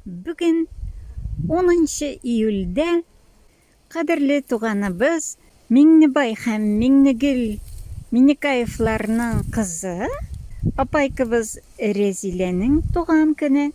Бүген 10 июльдә кадерле туганыбыз Миңнебай һәм Миңнегөл Минекаевларның кызы, апайкыбыз Рәзиләнең туган көне.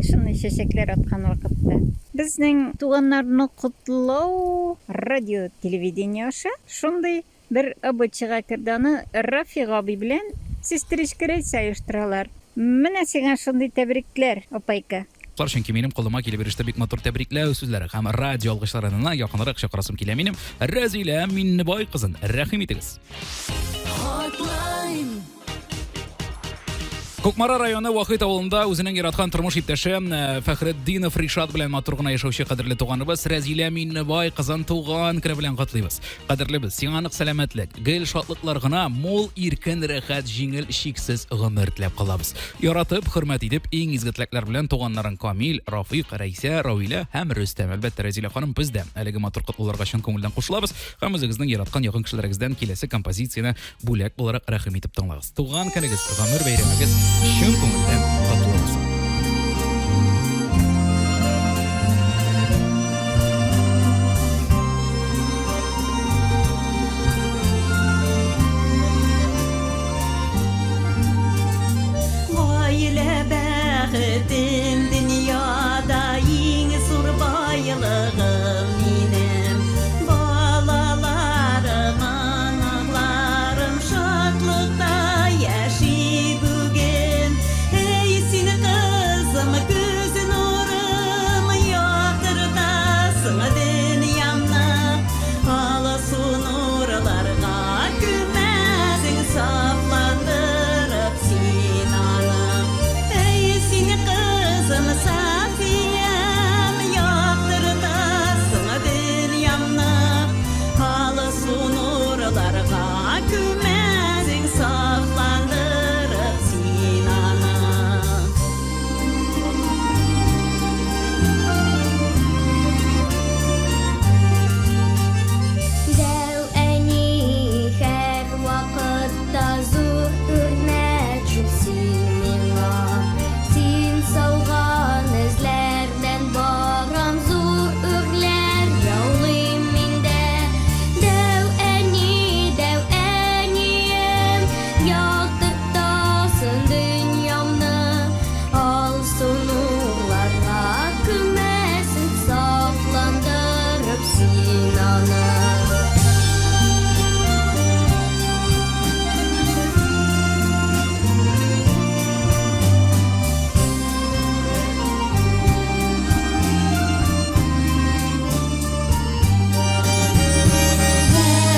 Шуны чәчәкләр аткан вакытта. Безнең туганнарны котлау радио телевидение аша шундый бер обычайга керде. Аны Рафиг абый белән сестричка Рәйсә оештыралар. Менә сиңа шундый тәбрикләр, апайка. Чөнки минем колыма килеп иреште бик матур тәбрикләү сүзләре һәм радио алгышларына якынрак чакырасым килә минем. Рәзилә Миннебай кызын рәхим итегез. Кукмара районы Вахит авылында үзенең яраткан тормыш иптәше Фәхретдинов Ришат белән матур гына яшәүче кадерле туганыбыз Рәзилә Миннебай кызын туган көне белән котлыйбыз. Кадерлебез, сиңа нык сәламәтлек, гел шатлыклар гына, мул иркен, рәхәт, җиңел, шиксез гомер теләп калабыз. Яратып, хөрмәт итеп, иң изге теләкләр белән туганнарын Камил, Рафик, Рәйсә, Равилә һәм Рөстәм. Әлбәттә, Рәзилә ханым бездә. Әлеге матур котлауларга чын күңелдән кушылабыз һәм үзегезнең яраткан якын кешеләрегездән киләсе композицияне бүләк буларак рәхим итеп тыңлагыз. Туган көнегез, гомер бәйрәмегез чын күңелдән котлы булсын. Гаилә бәхетем дөньяда иң зур байлыгым минем. Балаларым, аналарым шатлыкта яши бүген. Эй, син кызым, күз нурым, яктыртасың дөньямны. Алсу нурларга күмәсең сафландырып син аны. Эй, син кызым, Сафиям, яктыртасың дөньямны. Алсу нурларга күмәсең сафландырып син аны. Дәү әни һәр вакытта зур үрнәкчүк син миңа. Син сауган эзләрдән барам зур үрләр яулыйм миндә. Дәү әнием, яктыртасың дөньямны. Алсу нурларга күмәсең сафландырып син аны.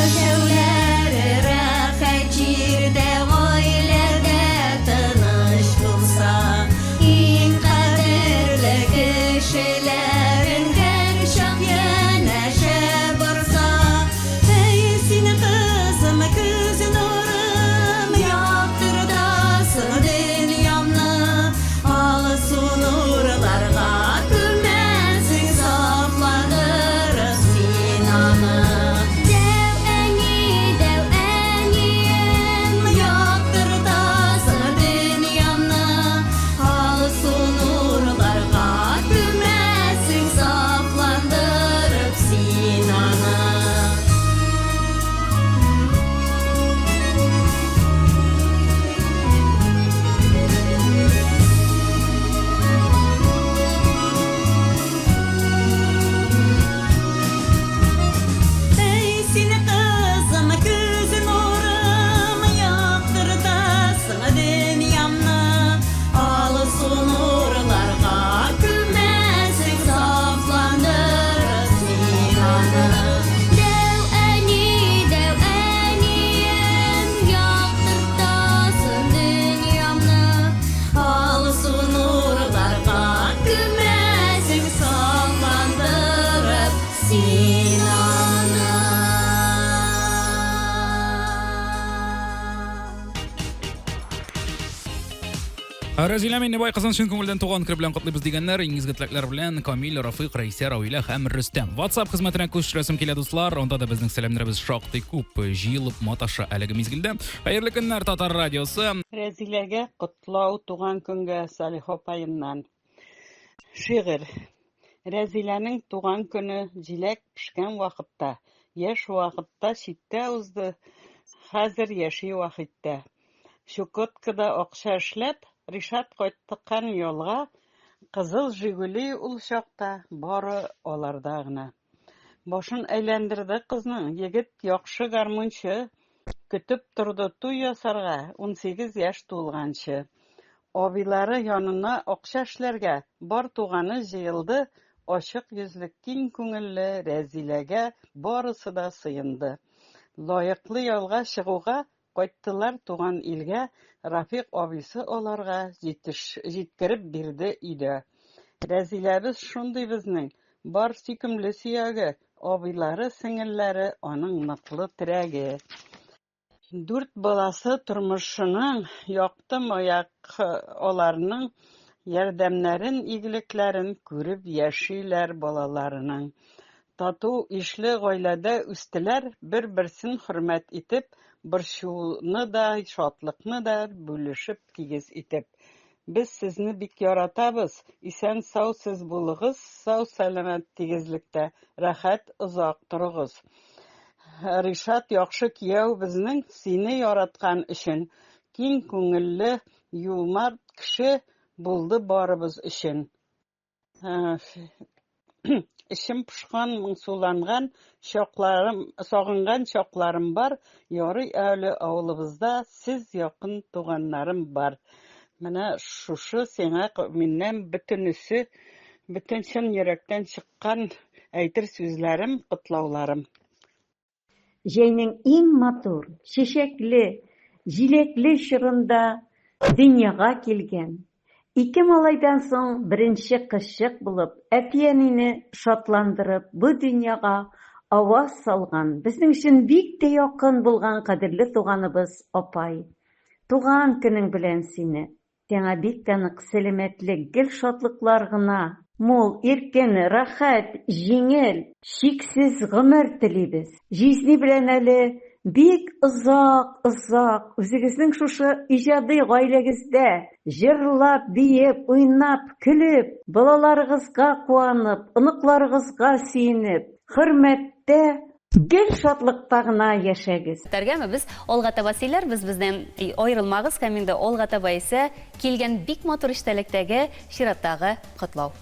Яшәүләре рәхәт җирдә, гаиләдә тыныч булса. Иң кадерле кешеләрең һәр чак янәшә барса. Эй, син кызым, күз нурым, яктыртасың дөньямны. Алсу нурларга күмәсең сафландырып син аны. Дәү әнием, яктыртасың дөньямны. Алсу нурларга күмәсең сафландырып син аны. Эй, син кызым, күз нурым, яктыртасың дөньямны. Алсу нурларга күмәсең сафландырып син аны. Дәү әнием, яктыртасың дөньямны. Алсу нурларга күмәсең сафландырып син аны. Рәзилә Миннебай кызын чын күңелдән туган көне белән котлыйбыз дигәннәр, иң изге теләкләр белән Камил, Рафик, Рәйсә, Равилә һәм Рөстәм. WhatsApp хезмәтенә күз төшерәсем килә дуслар. Онда да безнең сәламнарыбыз шактый күп җыелып маташа әлеге мизгелдә. Хәерле көннәр, Татар радиосы. Рәзиләгә котлау туган көнгә Салих апайымнан. Шигырь. Рәзиләнең туган көне җиләк пешкән вакытта, яшь вакытта читтә узды, хәзер яши вакытта. Щукоткада акча эшләп, Ришат кайткан ялга, кызыл Жигули ул чакта бары аларда гына. Башын әйләндерде кызның, егет яхшы гармунчы, көтеп торды туй ясарга, 18 яшь тулганчы. Абилары янына акча эшләргә, бар туганы җыелды, ачык йөзле киң күңелле Рәзиләгә барысы да сыенды. Лаеклы ялга чыгуга кайттылар туган илгә, Рафик абыйсы аларга җиткереп бирде өйдә. Рәзиләбез шундый безнең, бар сөйкемле сөяге, абыйлары, сеңелләре аның ныклы терәге. 4 баласы тормышының якты маяк аларның ярдәмнәрен, игелекләрен күреп яшиләр балаларының. Тату ишле гаиләдә үстеләр, бер-берсен хөрмәт итеп, борчуны да, шатлыкны да бүлешеп тигез итеп. Без сезне бик яратабыз, исән сау сез булыгыз, сау сәламәт тигезлектә, рәхәт озак торыгыз. Ришат яхшы кияү безнең, сине яраткан өчен, киң күңелле, юмарт кеше булды барыбыз өчен. Ишем пошкан, моңсуланган чакларым, сагынган чакларым бар, ярый әле авылыбызда сез якын туганнарым бар. Менә шушы сиңа миннән бөтенесе, бөтен чын йөрәктән чыккан әйтер сүзләрем, котлауларым. Җәйнең иң матур, чәчәкле, җиләкле чорында дөньяга килгән. 2 малайдан соң беренче кызчык булып, әтиянине шатландырып, бу дөньяга аваз салган, безнең өчен бик тә якын булган кадерле туганыбыз апай. Туган көнең белән сине. Сиңа бик тә нык сәламәтлек, гел шатлыклар гына. Мул, иркен, рәхәт, җиңел, шиксез гомер телибез. Жизни белән әле бик озак үзегезнең шушы иҗади гаиләгездә җырлап, биеп, уйнап, көлеп, балаларыгызга куанып, оныкларыгызга сөенеп, хөрмәттә, гел шатлыкта гына яшәгез. Тәргәме без алга таба сөйләр, без бездән аерылмагыз, һәм инде алга таба исә килгән бик матур иштәлектәге чираттагы котлау.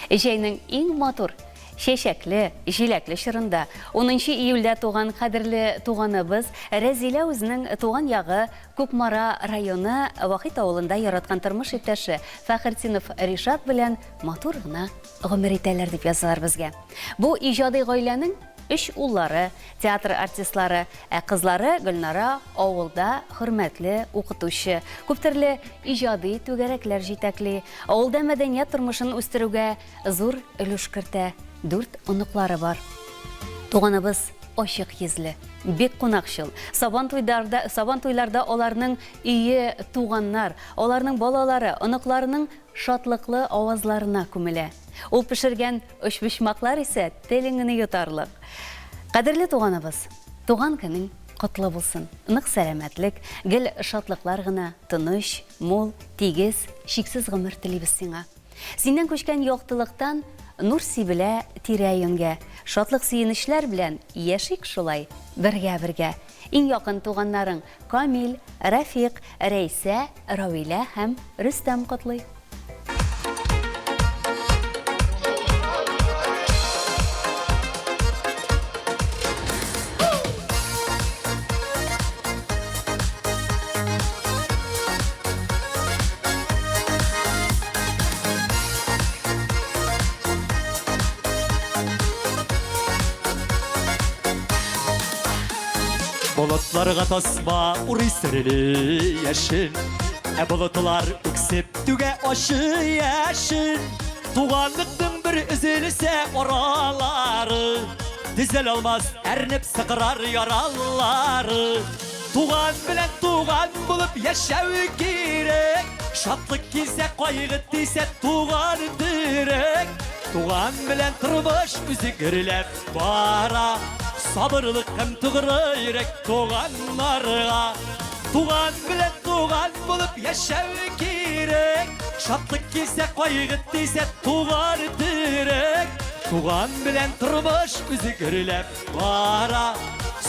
Җәйнең иң матур, чәчәкле, җиләкле чорында 10 июльдә туган кадерле туганыбыз Рәзилә үзенең туган ягы Күкмара районы Вахит авылында яраткан тормыш иптәше Фәхретдинов Ришат белән матур гына гомер итәләр дип язалар безгә. Бу иҗади гаиләнең 3 уллары, театр артистлары, кызлары Гөлнара авылда хөрмәтле укытучы, күптөрле иҗади түгәрәкләр җитәкли, авылда мәдәният тормышын үстерүгә зур өлеш кертә. 4 оныклары бар. Туганыбыз ачык йөзле, бик кунакчыл. Сабан туйларда аларның ие туганнар, аларның балалары, оныкларының шатлыклы авазларына күмелә. Ул пешергән өчбишмаклар исә телеңне йотарлык. Кадерле туганыбыз, туган көнең котлы булсын. Нык сәламәтлек, гел шатлыклар гына, тыныч, мул, тигез, шиксез гомер телибез сиңа. Синнән күчкән яктылыктан нур сибелә тирә-юньгә. Шатлык сөенечләр белән яшик шулай бергә. Иң якын туганнарың Камил, Рафик, Рәйсә, Равилә һәм Рөстәм котлый. Bulutlarga tasma urisirli yaşın, bulutlar üksip tüge aşı yaşın. Tuğanlıktın bir üzülse oraları, dizel olmaz ernip sıkırar yaraları. Tuğan bilen tuğan bulup yaşav gerek, şatlık kilse kaygı diyse tuğan direk. Tuğan bilen turmuş üzü gürlep bara, sabırlık hem tuğra yürek tuğanlarga. Tuğan bilen tuğan bulup yaşav gerek, Şatlık kelсе кайгы тисе туган тирек. Туган белән тормыш үзгәрләп бара.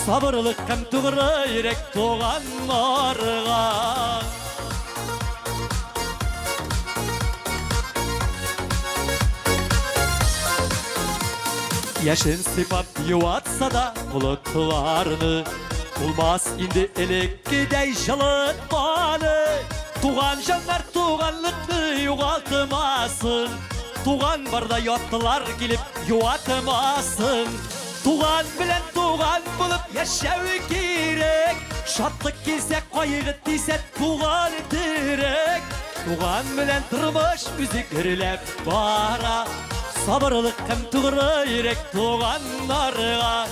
Сабырлык һәм тугры йөрәк туганнарга. Яшен сыйпап юатса да bulutlarını, Bulmaz indi elekkiday жылытманы. Туган жаннар туганлыкны югалтмасын. Туган барда яттылар килеп юатмасын. Туган белән туган булып яшәү кирәк. Шатлык килсә кайгы тисә туган тирәк. Туган белән тормыш үзгәрләп бара. Сабырлык һәм тугры йөрәк туганнарга.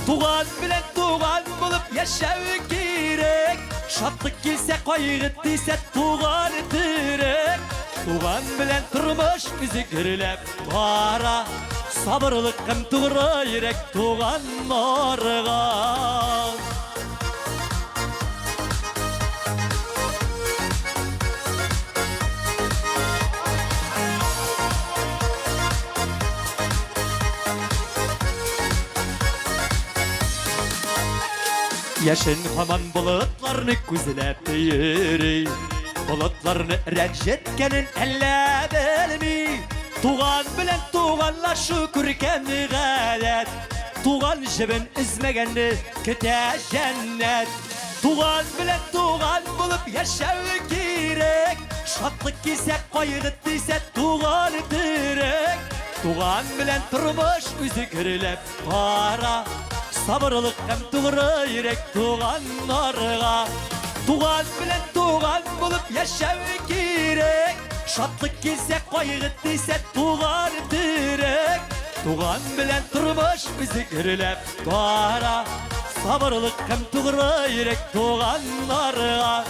Туган белән туган булып яшәү кирәк. Шатлык килсә кайгы тисә туган тирәк. Туган белән тормыш үзгәрләп бара. Сабырлык һәм тугры йөрәк туганнарга. Яшен һаман bulutlarını күзләп йөри. Bulutlarını рәнҗеткәнен әллә белми. Туган белән туганлашу күркәм гадәт. Туган җебен измәгәнне көтә җәннәт. Туган белән туган булып яшәү кирәк. Шатлык килсә кайгы тисә туган тирәк. Туган белән тормыш үзгәрләп бара. Сабырлык һәм тугры йөрәк туганнарга. Туган белән туган булып яшәү кирәк. Шатлык килсә кайгы тисә туган тирәк. Туган белән тормыш үзгәрләп бара. Сабырлык һәм тугры йөрәк туганнарга.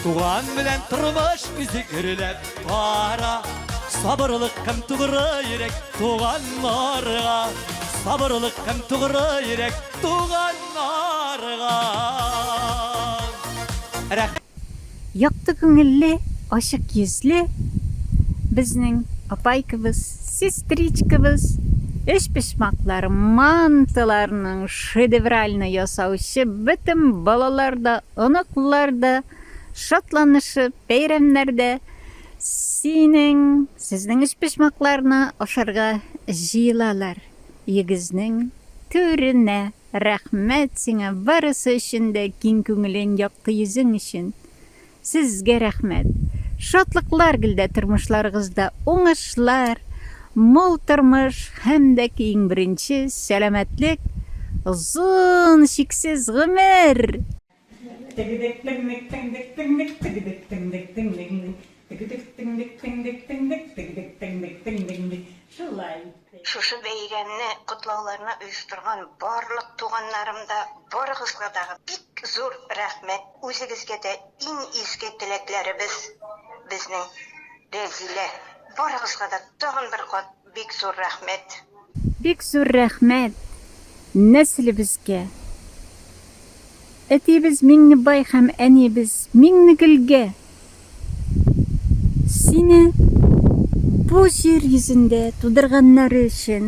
Туган белән тормыш үзгәрләп бара. Сабырлык һәм тугры йөрәк туганнарга. Сабырлык һәм тугры йөрәк туганнарга. Якты күңелле, ашык йөзле безнең апайкыбыз, сестричкабыз, эш пешмаклар, мантыларның шедевральны ясаучы бөтен балаларда, оныкларда, шатланышып, бәйрәмнәрдә сезнең эш пешмакларны ашарга җыелалар. Егезнең түренә рәхмәт сиңа барысы өчен дә киң күңелең, якты йөзең өчен. Сезгә рәхмәт. Шатлыклар гелдә тормышларыгызда, уңышлар, мол тормыш һәм дә киң беренче сәламәтлек, озын чиксез гомер. Шушы бәйрәмне котлауларына оештырган барлык туганнарымда барыгызга да бик зур рәхмәт. Үзегезгә дә иң изге теләкләребез безнең Рәзилә. Барыгызга да тагын бер кат бик зур рәхмәт. Бик зур рәхмәт нәселебезгә. Әтибез Миңнебай һәм әнибез Миңнегөлгә. Сине бу җир йөзендә тудырганнары өчен